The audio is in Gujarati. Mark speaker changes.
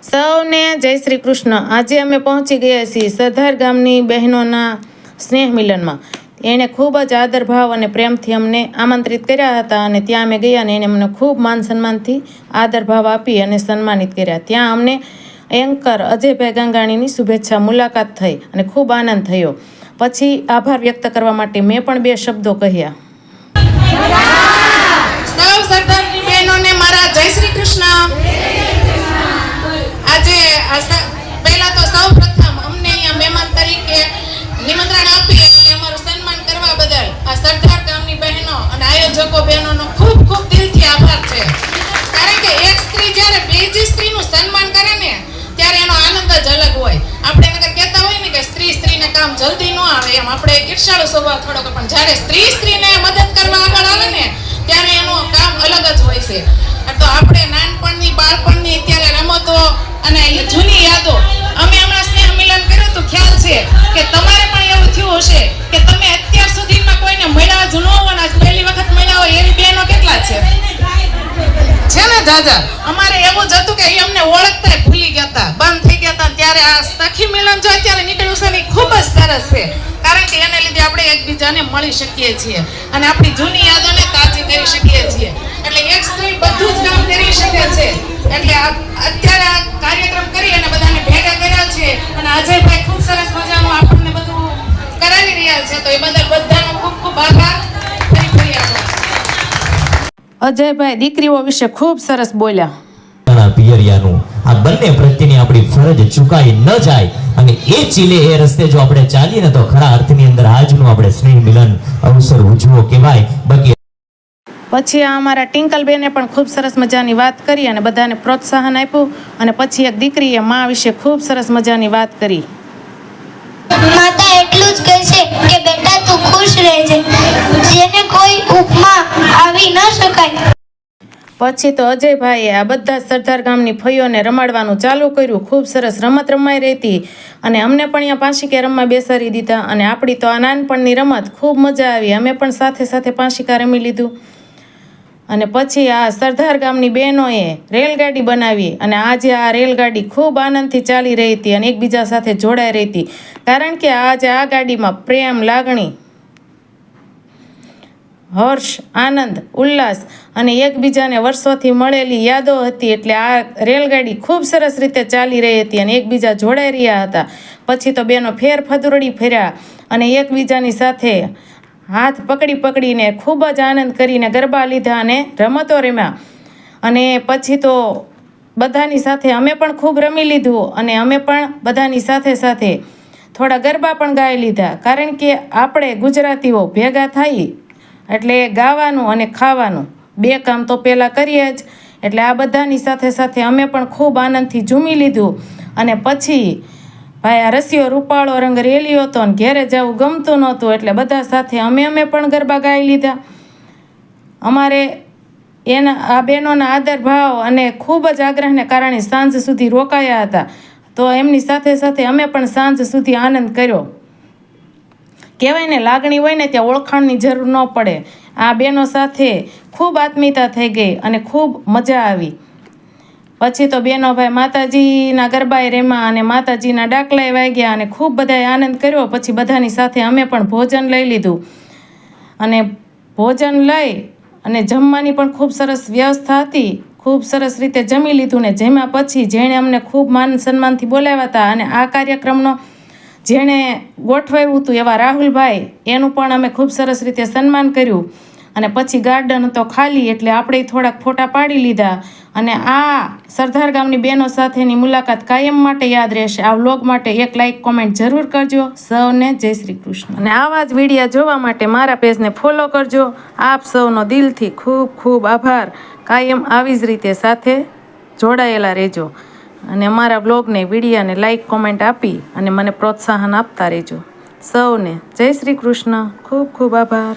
Speaker 1: સૌને જય શ્રી કૃષ્ણ। આજે અમે પહોંચી ગયા છીએ સરદાર ગામની બહેનોના સ્નેહ મિલનમાં। એણે ખૂબ જ આદર ભાવ અને પ્રેમથી અમને આમંત્રિત કર્યા હતા અને ત્યાં અમે ગયા અને એણે અમને ખૂબ માન સન્માનથી આદર ભાવ આપી અને સન્માનિત કર્યા। ત્યાં અમને એન્કર અજયભાઈ ગાંગાણીની શુભેચ્છા મુલાકાત થઈ અને ખૂબ આનંદ થયો। પછી આભાર વ્યક્ત કરવા માટે મેં પણ 2 શબ્દો કહ્યા।
Speaker 2: સૌ સરદારની બહેનોને મારા જય શ્રી કૃષ્ણ। આજે પહેલા તો સૌ પ્રથમ અમને અહીંયા મહેમાન તરીકે નિમંત્રણ આપી અને અમારું સન્માન કરવા બદલ આ સરદાર ગામની બહેનો અને આયોજકો બહેનોનો ખૂબ ખૂબ દિલથી આભાર છે। કારણ કે એક સ્ત્રી જ્યારે બીજી સ્ત્રીનું સન્માન કરે ને ત્યારે એનો આનંદ જ અલગ હોય। આપણે નકર કહેતા હોય ને કે સ્ત્રીને કામ જલ્દી ન આવે, એમ આપણે ઈર્ષાળુ સ્વભાવ થોડોક, પણ જ્યારે સ્ત્રીને મદદ કરવા આગળ આવે ને ત્યારે એનું કામ અલગ જ હોય છે। તો આપણે નાનપણની બાળપણની ત્યારે રમતો અને જૂની યાદો, અમે હમણાં સ્નેહ મિલન કર્યું તો ખ્યાલ છે કે તમારે પણ એવું થયું હશે કે તમે અત્યાર સુધીમાં કોઈને મળ્યા જ ન હોય, પહેલી વખત મળ્યા હોય એવી બહેનો કેટલા છે ને દાદા? અમારે એવું જ હતું કે એ અમને ઓળખતા ભૂલી ગયા હતા, બંધ થઈ ગયા હતા। ત્યારે આ સખી મિલન જો અત્યારે નીકળ્યું છે ને ખૂબ જ સરસ છે, કારણ કે એને લીધે આપણે એકબીજાને મળી શકીએ છીએ અને આપણી જૂની યાદોને તાજી કરી શકીએ છીએ। એટલે એક સ્ત્રી બધું જ કામ કરી શકે છે। એટલે અત્યારે આ કાર્યક્રમ કરી અને બધાને ભેગા કર્યા છે અને અજયભાઈ ખૂબ સરસ મજાનું આપણને બધું કરાવી રહ્યા છે, તો એ બદલ બધાનો ખૂબ ખૂબ આભાર। ફરી આભાર।
Speaker 1: અજયભાઈ દીકરીઓ વિશે ખૂબ સરસ બોલ્યા।
Speaker 3: પિયરિયાનું આ બંને પ્રત્યેની આપણી ફરજ ચૂકાઈ ન જાય અને એ ચીલે એ રસ્તે જો આપણે ચાલીએ ને તો ખરા અર્થની અંદર આજનું આપણે સ્નેહ મિલન અવસર ઉજવો કહેવાય। બાકી
Speaker 1: પછી આ અમારા ટિંકલબેને પણ ખૂબ સરસ મજાની વાત કરી અને બધાને પ્રોત્સાહન આપ્યું અને પછી એક દીકરીએ મા વિશે ખૂબ સરસ મજાની વાત કરી।
Speaker 4: માતા એટલું જ કહે છે કે બેટા તું ખુશ રહેજે, જેને કોઈ ઉપમા આવી ન શકાય।
Speaker 1: પછી તો અજયભાઈએ આ બધા સરદાર ગામની ફઈઓને રમાડવાનું ચાલુ કર્યું। ખૂબ સરસ રમત રમાઈ રહી હતી અને અમને પણ અહીંયા પાંચિકા રમવા બેસાડી દીધા અને આપણી તો આ નાનપણની રમત ખૂબ મજા આવી। અમે પણ સાથે સાથે પાંચિકા રમી લીધું અને પછી આ સરદાર ગામની બહેનોએ રેલગાડી બનાવી અને આજે આ રેલગાડી ખૂબ આનંદથી ચાલી રહી હતી અને એકબીજા સાથે જોડાઈ રહી હતી, કારણ કે આજે આ ગાડીમાં પ્રેમ, લાગણી, હર્ષ, આનંદ, ઉલ્લાસ અને એકબીજાને વર્ષોથી મળેલી યાદો હતી। એટલે આ રેલગાડી ખૂબ સરસ રીતે ચાલી રહી હતી અને એકબીજા જોડાઈ રહ્યા હતા। પછી તો બેનો ફેરફદુરડી ફર્યા અને એકબીજાની સાથે હાથ પકડીને ખૂબ જ આનંદ કરીને ગરબા લીધા અને રમતો રમ્યા। અને પછી તો બધાની સાથે અમે પણ ખૂબ રમી લીધું અને અમે પણ બધાની સાથે થોડા ગરબા પણ ગાઈ લીધા, કારણ કે આપણે ગુજરાતીઓ ભેગા થઈ એટલે ગાવાનું અને ખાવાનું 2 કામ તો પહેલાં કરીએ જ। એટલે આ બધાની સાથે અમે પણ ખૂબ આનંદથી ઝૂમી લીધું અને પછી ભાઈ આ રસિયો રૂપાળો રંગ રેલિયો હતો અને ઘેરે જવું ગમતું નહોતું, એટલે બધા સાથે અમે પણ ગરબા ગાઈ લીધા। અમારે એના આ બહેનોના આદર ભાવ અને ખૂબ જ આગ્રહને કારણે સાંજ સુધી રોકાયા હતા, તો એમની સાથે અમે પણ સાંજ સુધી આનંદ કર્યો। કહેવાય ને, લાગણી હોય ને ત્યાં ઓળખાણની જરૂર ન પડે। આ બહેનો સાથે ખૂબ આત્મીયતા થઈ ગઈ અને ખૂબ મજા આવી। પછી તો બહેનો ભાઈ માતાજીના ગરબાએ રમ્યા અને માતાજીના ડાકલાએ વાગ્યા અને ખૂબ બધાએ આનંદ કર્યો। પછી બધાની સાથે અમે પણ ભોજન લઈ લીધું અને ભોજન લઈ અને જમવાની પણ ખૂબ સરસ વ્યવસ્થા હતી। ખૂબ સરસ રીતે જમી લીધું ને જેમાં પછી જેણે અમને ખૂબ માન સન્માનથી બોલાવ્યા હતા અને આ કાર્યક્રમનો જેણે ગોઠવાયું હતું એવા રાહુલભાઈ, એનું પણ અમે ખૂબ સરસ રીતે સન્માન કર્યું। અને પછી ગાર્ડન તો ખાલી, એટલે આપણે થોડાક ફોટા પાડી લીધા અને આ સરદાર ગામની બહેનો સાથેની મુલાકાત કાયમ માટે યાદ રહેશે। આ વ્લોગ માટે એક લાઈક કોમેન્ટ જરૂર કરજો। સૌને જય શ્રી કૃષ્ણ અને આવા જ વિડીયો જોવા માટે મારા પેજને ફોલો કરજો। આપ સૌનો દિલથી ખૂબ ખૂબ આભાર। કાયમ આવી જ રીતે સાથે જોડાયેલા રહેજો અને અમારા બ્લોગને, વિડીયોને લાઈક કોમેન્ટ આપી અને મને પ્રોત્સાહન આપતા રહેજો। સૌને જય શ્રી કૃષ્ણ, ખૂબ ખૂબ આભાર।